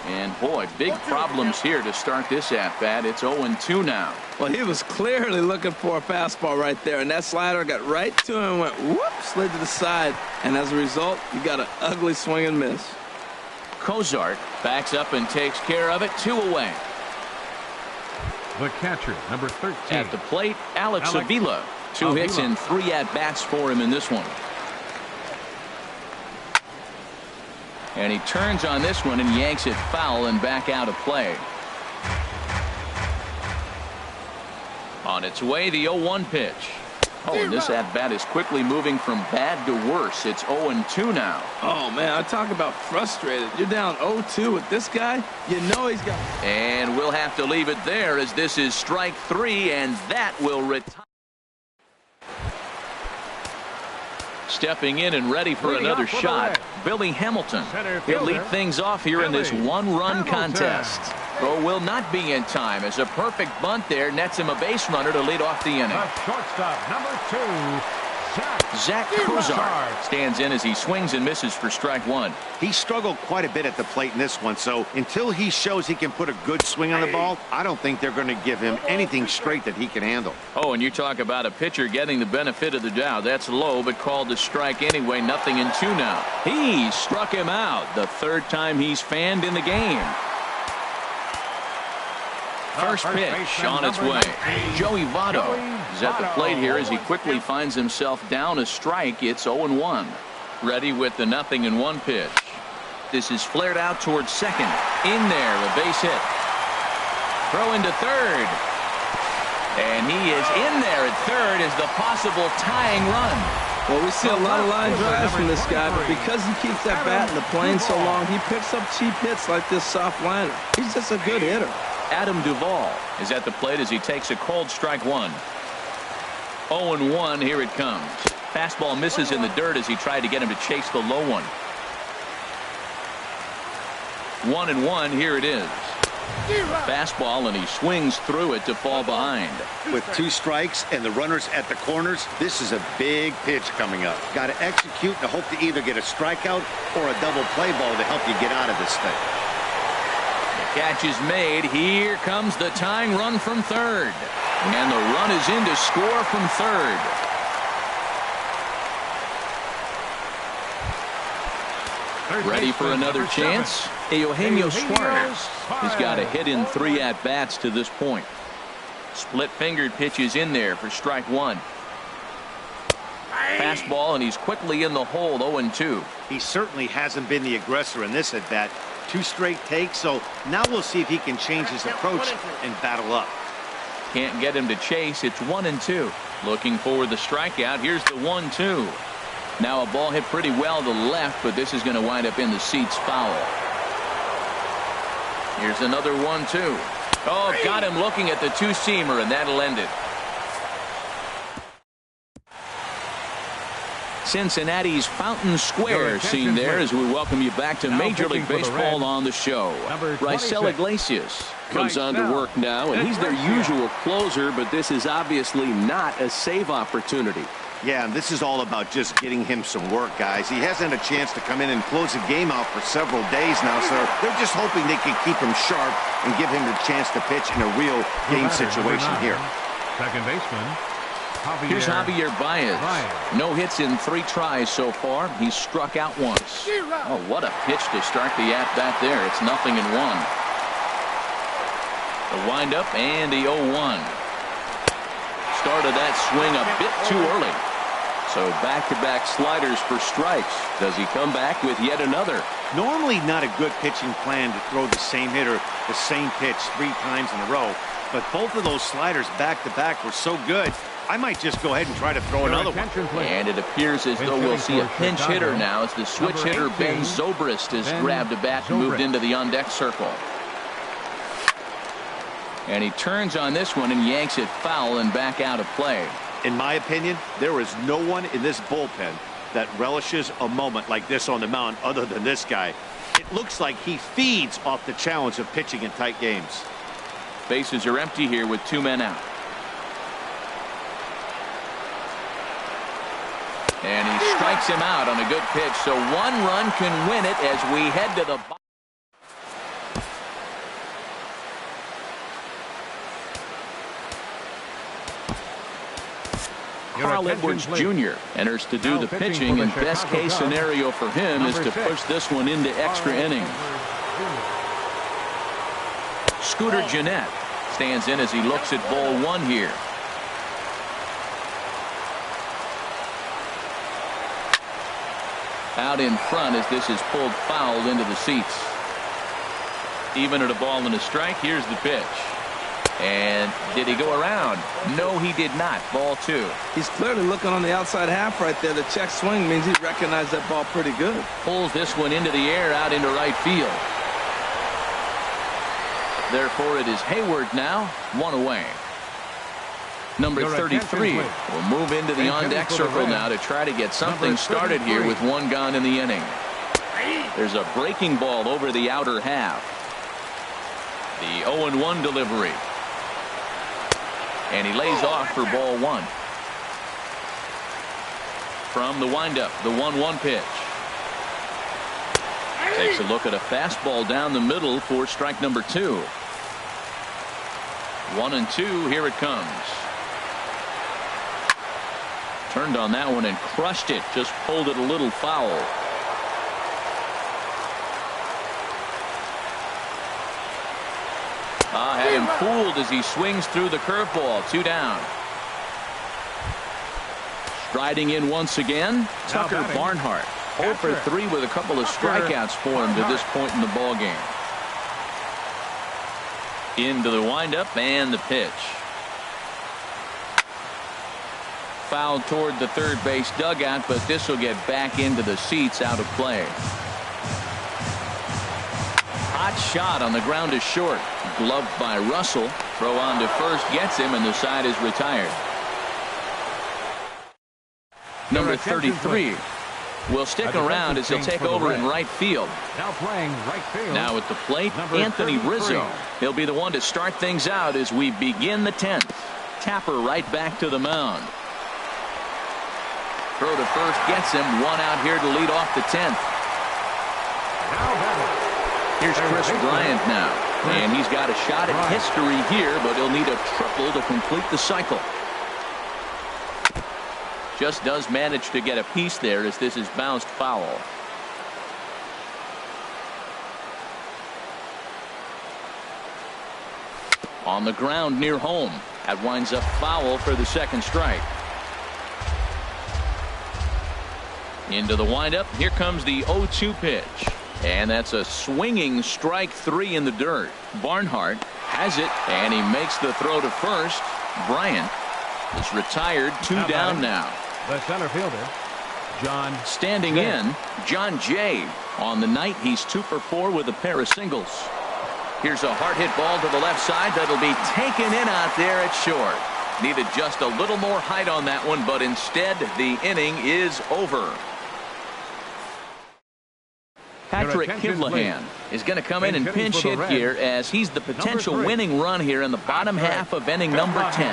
And boy, big problems here to start this at-bat. It's 0-2 now. Well, he was clearly looking for a fastball right there, and that slider got right to him and went whoop, slid to the side. And as a result, you got an ugly swing and miss. Cozart backs up and takes care of it. 2 away. The catcher, number 13. At the plate, Alex Avila. 2 hits and 3 at-bats for him in this one. And he turns on this one and yanks it foul and back out of play. On its way, the 0-1 pitch. Oh, and this at-bat is quickly moving from bad to worse. It's 0-2 now. Oh, man, I talk about frustrated. You're down 0-2 with this guy. You know he's got... And we'll have to leave it there as this is strike 3, and that will retire. Stepping in and ready for another shot, Billy Hamilton. He'll lead things off here in this one-run contest. Throw will not be in time as a perfect bunt there nets him a base runner to lead off the inning. The shortstop, number 2, Zach Cuzar stands in as he swings and misses for strike 1. He struggled quite a bit at the plate in this one, so until he shows he can put a good swing on the ball, I don't think they're going to give him anything straight that he can handle. Oh, and you talk about a pitcher getting the benefit of the doubt. That's low, but called to strike anyway. 0-2 now. He struck him out the 3rd time he's fanned in the game. First pitch on its way. Joey Votto is at the plate here as he quickly finds himself down a strike. It's 0-1. Ready with the 0-1 pitch. This is flared out towards second. In there, a base hit. Throw into third. And he is in there at third as the possible tying run. Well, we see a lot of line drives from this guy, but because he keeps that bat in the plane so long, he picks up cheap hits like this soft liner. He's just a good hitter. Adam Duvall is at the plate as he takes a cold strike 1. 0-1, here it comes. Fastball misses in the dirt as he tried to get him to chase the low one. 1-1, here it is. Fastball, and he swings through it to fall behind. With 2 strikes and the runners at the corners, this is a big pitch coming up. Got to execute and hope to either get a strikeout or a double play ball to help you get out of this thing. Catch is made. Here comes the tying run from third. And the run is in to score from third. Ready for another chance? Eugenio Suarez has got a hit in 3 at-bats to this point. Split-fingered pitches in there for strike 1. Fastball, and he's quickly in the hole. 0-2. He certainly hasn't been the aggressor in this at-bat. 2 straight takes, so now we'll see if he can change his approach and battle up. Can't get him to chase. It's 1-2. Looking for the strikeout. Here's the 1-2. Now a ball hit pretty well to the left, but this is going to wind up in the seats foul. Here's another 1-2. Oh, got him looking at the 2-seamer, and that'll end it. Cincinnati's Fountain Square scene there as we welcome you back to Major League Baseball on the show. Raisel Iglesias comes on to work now, and he's their usual closer, but this is obviously not a save opportunity. Yeah, and this is all about just getting him some work, guys. He hasn't had a chance to come in and close the game out for several days now, so they're just hoping they can keep him sharp and give him the chance to pitch in a real game situation here. Second baseman. Here's Javier Baez. No hits in 3 tries so far. He's struck out once. Oh, what a pitch to start the at-bat there. It's 0-1. The windup and the 0-1. Started that swing a bit too early. So back-to-back sliders for strikes. Does he come back with yet another? Normally not a good pitching plan to throw the same hitter the same pitch 3 times in a row. But both of those sliders back-to-back were so good, I might just go ahead and try to throw another one. And it appears as though we'll see a pinch hitter now as the switch hitter Ben Zobrist has grabbed a bat and moved into the on-deck circle. And he turns on this one and yanks it foul and back out of play. In my opinion, there is no one in this bullpen that relishes a moment like this on the mound other than this guy. It looks like he feeds off the challenge of pitching in tight games. Bases are empty here with 2 men out. And he strikes him out on a good pitch, so 1 run can win it as we head to the bottom. Carl Edwards Jr. enters to do the pitching, and best case scenario for him is to push this one into extra innings. Scooter Gennett stands in as he looks at ball one here. Out in front as this is pulled foul into the seats. Even at a ball and a strike, here's the pitch. And did he go around? No, he did not. Ball two. He's clearly looking on the outside half right there. The check swing means he recognized that ball pretty good. Pulls this one into the air out into right field. Therefore, it is Hayward now, one away. Number 33 will move into the on-deck circle now to try to get something started here with one gone in the inning. There's a breaking ball over the outer half. The 0-1 delivery. And he lays off for ball one. From the windup, the 1-1 pitch. Takes a look at a fastball down the middle for strike number two. 1-2, here it comes. Turned on that one and crushed it. Just pulled it a little foul. Had him fooled as he swings through the curveball. 2 down. Striding in once again, Tucker Barnhart. 0 for 3 with a couple of strikeouts for him to this point in the ball game. Into the windup and the pitch. Fouled toward the third base dugout, but this will get back into the seats out of play. Hot shot on the ground is short. Gloved by Russell. Throw on to first gets him, and the side is retired. Number 33 will stick around as he'll take over in right field. Now playing right field. Now at the plate, Anthony Rizzo. He'll be the one to start things out as we begin the 10th. Tapper right back to the mound. Throw to first gets him. One out here to lead off the 10th. Here's Chris Bryant now. And he's got a shot at history here, but he'll need a triple to complete the cycle. Just does manage to get a piece there as this is bounced foul. On the ground near home. That winds up foul for the second strike. Into the windup. Here comes the 0-2 pitch. And that's a swinging strike 3 in the dirt. Barnhart has it, and he makes the throw to first. Bryant is retired. 2 down now. The center fielder, John. Standing in, John Jay. On the night, he's 2 for 4 with a pair of singles. Here's a hard hit ball to the left side that'll be taken in out there at short. Needed just a little more height on that one, but instead the inning is over. Patrick Kivlahan is going to come in and pinch hit here as he's the potential winning run here in the bottom half of inning number 10.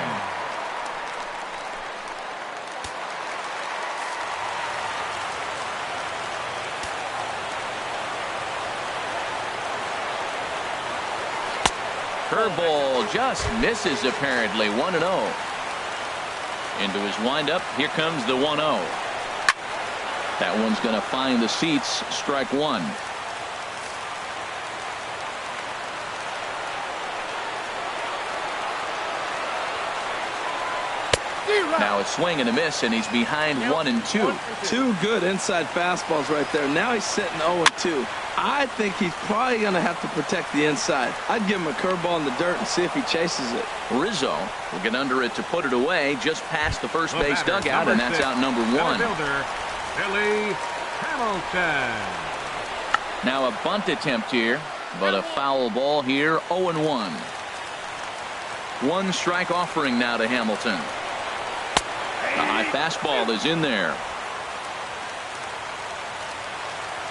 Curveball just misses apparently. 1-0. Into his windup. Here comes the 1-0. That one's going to find the seats. Strike one. Now a swing and a miss, and he's behind 1-2. 2 good inside fastballs right there. Now he's sitting 0-2. I think he's probably going to have to protect the inside. I'd give him a curveball in the dirt and see if he chases it. Rizzo will get under it to put it away just past the first base dugout, and that's out number 1. Billy Hamilton. Now a bunt attempt here, but a foul ball here. 0-1. 1 strike offering now to Hamilton. The high fastball is in there.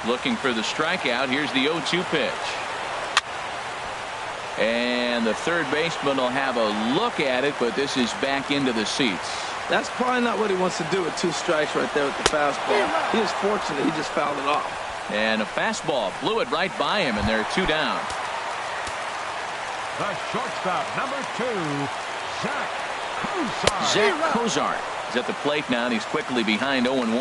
Looking for the strikeout. Here's the 0-2 pitch. And the third baseman will have a look at it, but this is back into the seats. That's probably not what he wants to do with 2 strikes right there with the fastball. He is fortunate he just fouled it off. And a fastball blew it right by him, and they're 2 down. The shortstop, number 2, Zach Cozart. Zach Cozart He's at the plate now, and he's quickly behind 0-1.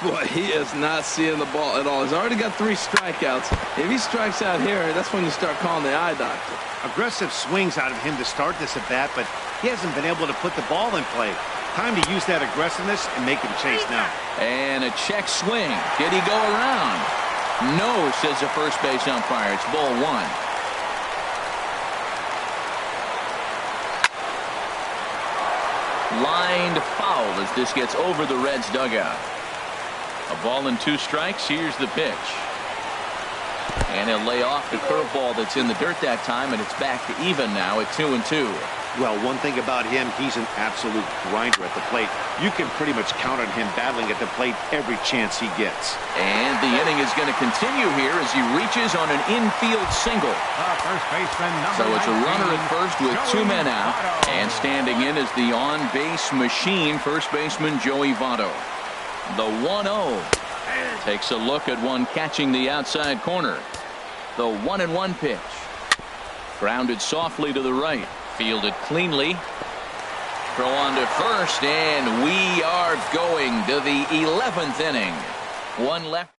Boy, he is not seeing the ball at all. He's already got 3 strikeouts. If he strikes out here, that's when you start calling the eye doctor. Aggressive swings out of him to start this at bat, but he hasn't been able to put the ball in play. Time to use that aggressiveness and make him chase now. And a check swing. Did he go around? No, says the first base umpire. It's ball 1. Lined foul as this gets over the Reds dugout. A ball and 2 strikes. Here's the pitch. And he'll lay off the curveball that's in the dirt that time, and it's back to even now at 2-2. Well, one thing about him, he's an absolute grinder at the plate. You can pretty much count on him battling at the plate every chance he gets. And the inning is going to continue here as he reaches on an infield single. First baseman, So number it's a 19, runner at first with 2 men out. And standing in is the on-base machine, first baseman Joey Votto. The 1-0 takes a look at one catching the outside corner. The 1-1 pitch. Grounded softly to the right. Fielded cleanly. Throw on to first, and we are going to the 11th inning. One left.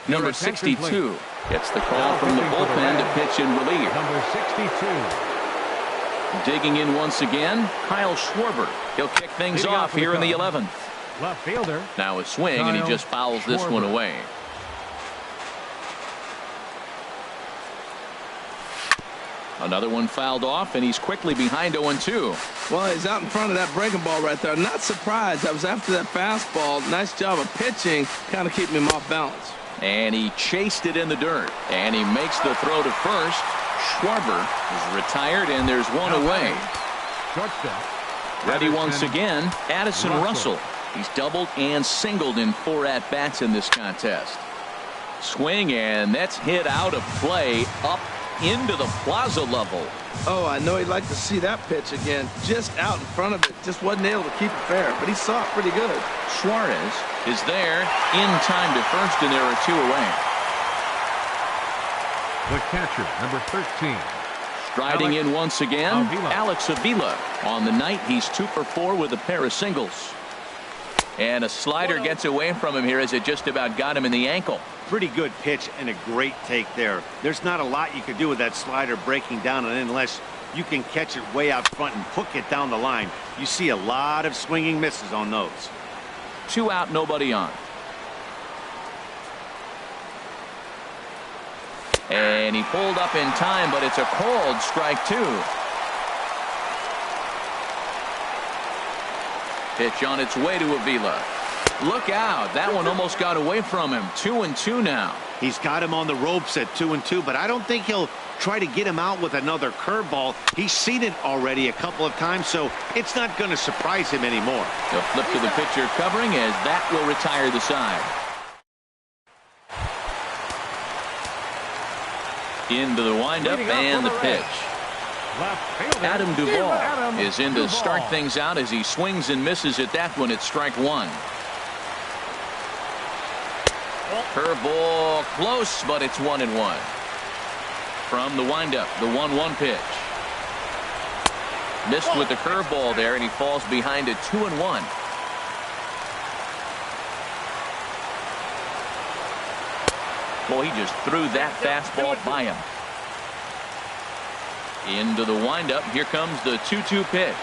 Number 62 gets the call from the bullpen to pitch in relief. Number 62. Digging in once again, Kyle Schwarber. He'll kick things Leading off off here in the the 11th. Left fielder. Now a swing, and he Kyle just fouls this one Schwarber. away. Another one fouled off, and he's quickly behind 0-2. Well, he's out in front of that breaking ball right there. Not surprised. I was after that fastball. Nice job of pitching, kind of keeping him off balance. And he chased it in the dirt. And he makes the throw to first. Schwarber is retired, and there's one away. Shortstop. Ready once Addison again, Addison Russell. He's doubled and singled in 4 at-bats in this contest. Swing, and that's hit out of play up into the plaza level. Oh, I know he'd like to see that pitch again. Just out in front of it. Just wasn't able to keep it fair, but he saw it pretty good. Suarez is there in time to first, and there are 2 away. The catcher, number 13. Striding in once again, Avila. Alex Avila. On the night, he's 2 for 4 with a pair of singles. And a slider gets away from him here as it just about got him in the ankle. Pretty good pitch and a great take there. There's not a lot you could do with that slider breaking down, and unless you can catch it way out front and hook it down the line, you see a lot of swinging misses on those. 2 out, nobody on. And he pulled up in time, but it's a called strike 2. Pitch on its way to Avila. Look out. That one almost got away from him. 2-2 now. He's got him on the ropes at 2-2, but I don't think he'll try to get him out with another curveball. He's seen it already a couple of times, so it's not going to surprise him anymore. He'll flip to the pitcher covering as that will retire the side. Into the windup and the pitch. Adam Duvall is in to start things out as he swings and misses at that one at strike 1. Curveball close, but it's 1-1. From the windup, the 1-1 pitch. Missed with the curveball there, and he falls behind at 2-1. Boy, he just threw that fastball by him. Into the windup. Here comes the 2-2 pitch.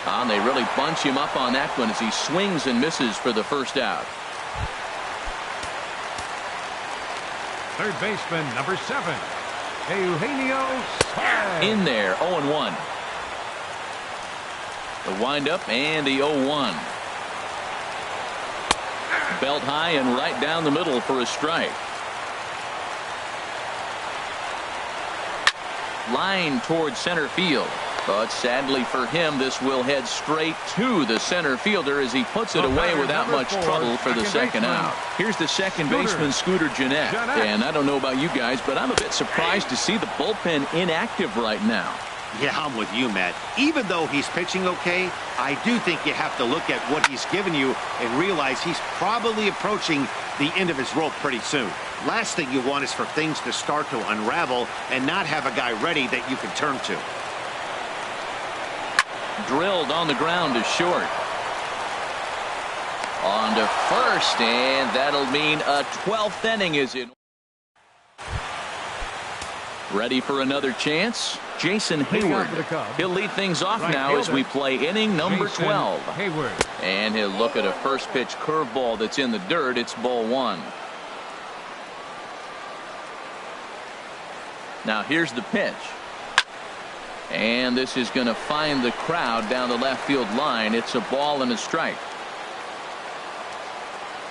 And they really bunch him up on that one as he swings and misses for the first out. Third baseman, number 7. Eugenio Suarez. In there, 0-1. The windup and the 0-1. Belt high and right down the middle for a strike. Line towards center field. But sadly for him, this will head straight to the center fielder as he puts it away without much trouble for the second out. Here's the second baseman, Scooter Gennett. And I don't know about you guys, but I'm a bit surprised to see the bullpen inactive right now. Yeah, I'm with you, Matt. Even though he's pitching okay, I do think you have to look at what he's given you and realize he's probably approaching the end of his rope pretty soon. Last thing you want is for things to start to unravel and not have a guy ready that you can turn to. Drilled on the ground to short. On to first, and that'll mean a 12th inning is in. Ready for another chance? Jason Hayward. He'll lead things off now as we play inning number 12. Hayward. And he'll look at a first pitch curveball that's in the dirt. It's ball one. Now here's the pitch. And this is going to find the crowd down the left field line. It's a ball and a strike.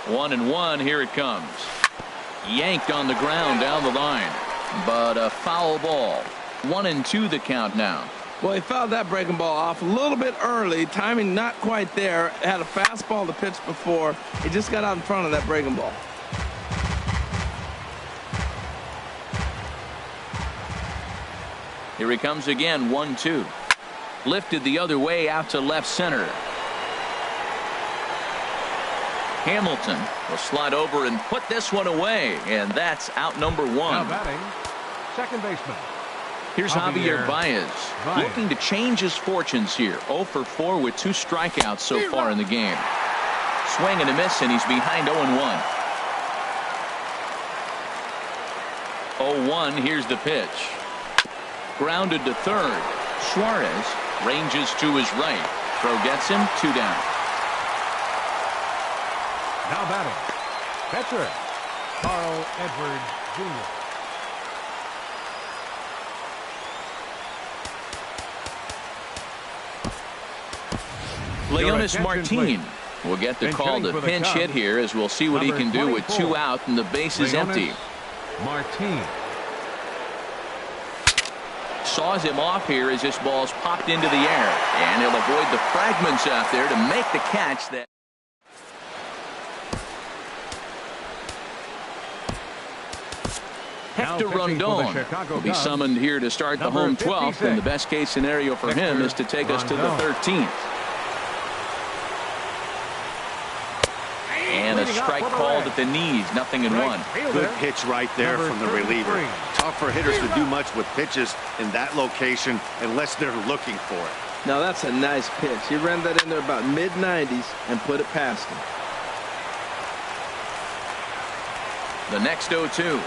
1-1. Here it comes. Yanked on the ground down the line. But a foul ball. 1-2 the count now. Well, he fouled that breaking ball off a little bit early. Timing not quite there. Had a fastball to pitch before. He just got out in front of that breaking ball. Here he comes again. 1-2. Lifted the other way out to left center. Hamilton will slide over and put this one away, and that's out number one. Now batting, second baseman. Here's Javier Baez looking to change his fortunes here. 0 for 4 with 2 strikeouts so far in the game. Swing and a miss, and he's behind 0-1. 0-1. Here's the pitch. Grounded to third. Suarez ranges to his right. Throw gets him. 2 down. Now batting, catcher, Carl Edwards Jr. Leonis Martin will get the call to pinch hit here, as we'll see what he can do with 2 out and the base is empty. Martin Saws him off here as this ball's popped into the air, and he'll avoid the fragments out there to make the catch. That Hector Rondon will be summoned here to start the home 12th, and the best case scenario for him is to take us to the 13th. And a strike called at the knees. 0-1. Good pitch right there from the reliever. Tough for hitters to do much with pitches in that location unless they're looking for it. Now that's a nice pitch. He ran that in there about mid-90s and put it past him. The next 0-2.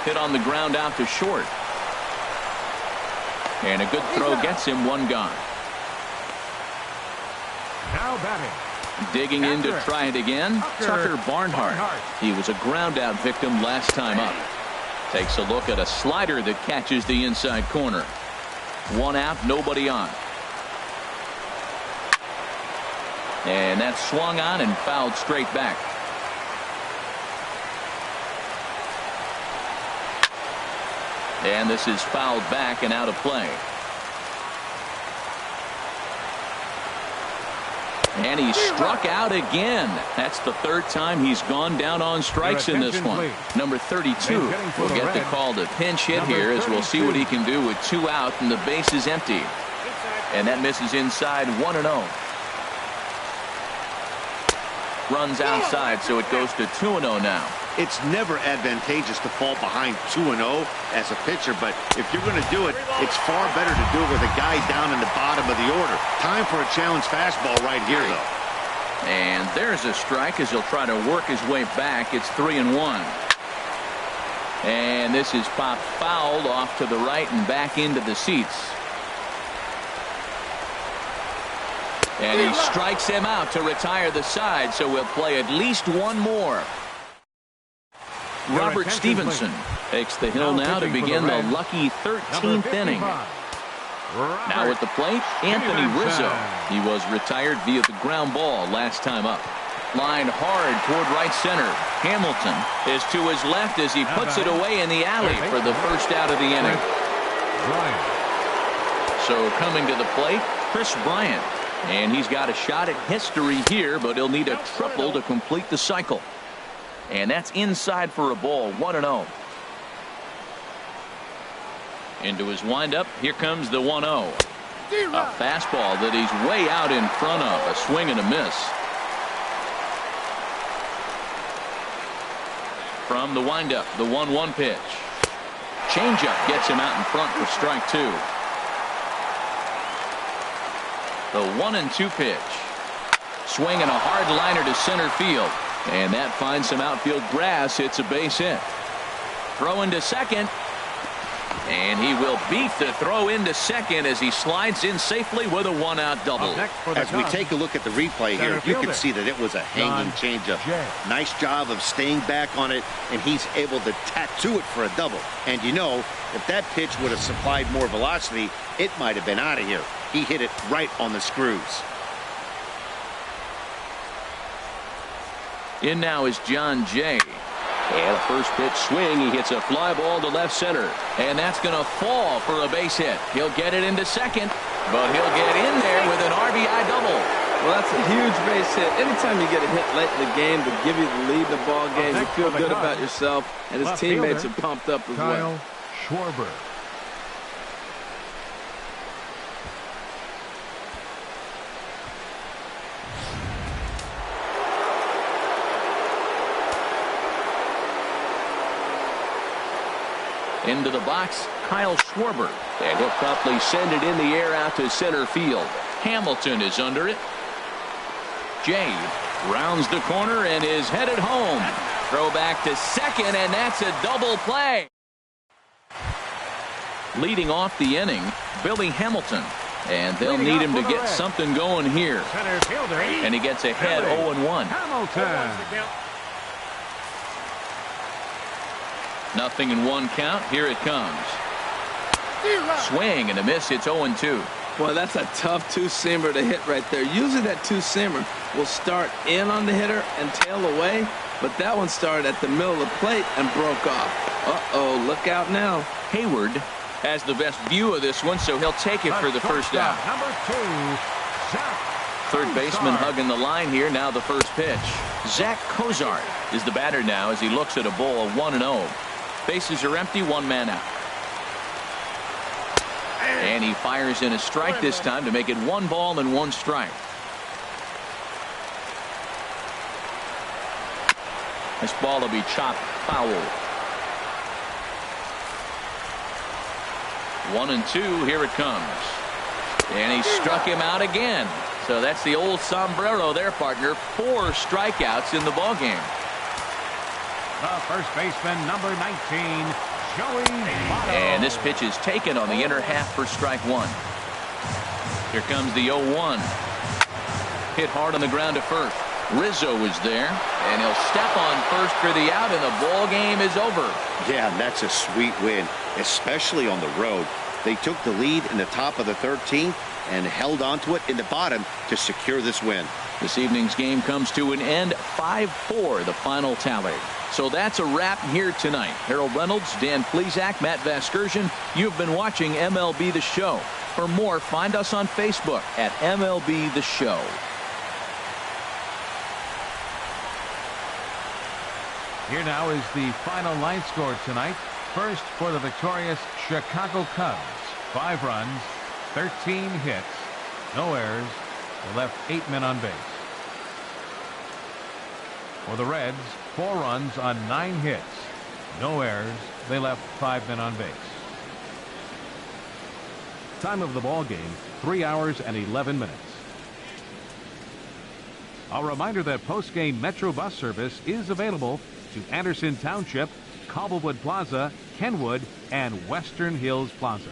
Hit on the ground out to short. And a good throw gets him. 1 gone. now batting. Digging in to try it again, Tucker Barnhart. He was a ground out victim last time up. Takes a look at a slider that catches the inside corner. 1 out, nobody on. And that's swung on and fouled straight back. And this is fouled back and out of play. And he struck out again. That's the 3rd time he's gone down on strikes in this one. Number 32 will get the call to pinch hit here, as we'll see what he can do with 2 out and the base is empty. And that misses inside. 1-0. Runs outside, so it goes to 2-0 now. It's never advantageous to fall behind 2-0 as a pitcher, but if you're going to do it, it's far better to do it with a guy down in the bottom of the order. Time for a challenge fastball right here, though. And there's a strike as he'll try to work his way back. It's 3-1. And this is popped fouled off to the right and back into the seats. And he strikes him out to retire the side, so we'll play at least 1 more. Robert Stevenson takes the hill now to begin the lucky 13th inning. Now at the plate, Anthony Rizzo. He was retired via the ground ball last time up. Line hard toward right center. Hamilton is to his left as he puts it away in the alley for the 1st out of the inning. So coming to the plate, Chris Bryant. And he's got a shot at history here, but he'll need a triple to complete the cycle. And that's inside for a ball. 1-0. Into his windup. Here comes the 1-0. A fastball that he's way out in front of. A swing and a miss. From the windup, the 1-1 pitch. Changeup gets him out in front for strike 2. The 1-2 pitch. Swinging a hard liner to center field. And that finds some outfield grass. It's a base hit. Throw into second. And he will beat the throw into second as he slides in safely with a one-out double. As we take a look at the replay here, you can see that it was a hanging changeup. Nice job of staying back on it, and he's able to tattoo it for a double. And you know, if that pitch would have supplied more velocity, it might have been out of here. He hit it right on the screws. In now is John Jay. And a first pitch swing. He hits a fly ball to left center. And that's going to fall for a base hit. He'll get it into second, but he'll get in there with an RBI double. Well, that's a huge base hit. Anytime you get a hit late in the game to give you the lead in the ball game, you feel good about yourself, and his teammates are pumped up as well. Schwarber. Into the box, Kyle Schwarber. And he'll promptly send it in the air out to center field. Hamilton is under it. Jay rounds the corner and is headed home. Throw back to second, and that's a double play. Leading off the inning, Billy Hamilton. And they'll need him to get something going here. And he gets ahead 0-1. Hamilton. Nothing in one count. Here it comes. Swing and a miss. It's 0-2. Boy, that's a tough two-seamer to hit right there. Usually that two-seamer will start in on the hitter and tail away, but that one started at the middle of the plate and broke off. Uh-oh, look out now. Hayward has the best view of this one, so he'll take it for the first out. Number 2, Zach. Third baseman hugging the line here. Now the first pitch. Zach Cozart is the batter now as he looks at a ball of 1-0. Bases are empty, one man out. And he fires in a strike this time to make it 1 ball and 1 strike. This ball will be chopped foul. 1-2. Here it comes. And he struck him out again. So that's the old sombrero there, partner. 4 strikeouts in the ballgame. The first baseman, number 19, Joey Votto. And this pitch is taken on the inner half for strike 1. Here comes the 0-1. Hit hard on the ground to first. Rizzo is there, and he'll step on first for the out, and the ball game is over. Yeah, that's a sweet win, especially on the road. They took the lead in the top of the 13th and held onto it in the bottom to secure this win. This evening's game comes to an end, 5-4, the final tally. So that's a wrap here tonight. Harold Reynolds, Dan Plesac, Matt Vasgersian, you've been watching MLB The Show. For more, find us on Facebook at MLB The Show. Here now is the final line score tonight. First for the victorious Chicago Cubs. 5 runs, 13 hits, no errors. They left 8 men on base. For the Reds, 4 runs on 9 hits, no errors. They left 5 men on base. Time of the ball game, 3 hours and 11 minutes. A reminder that post-game Metro bus service is available to Anderson Township, Cobblewood Plaza, Kenwood, and Western Hills Plaza.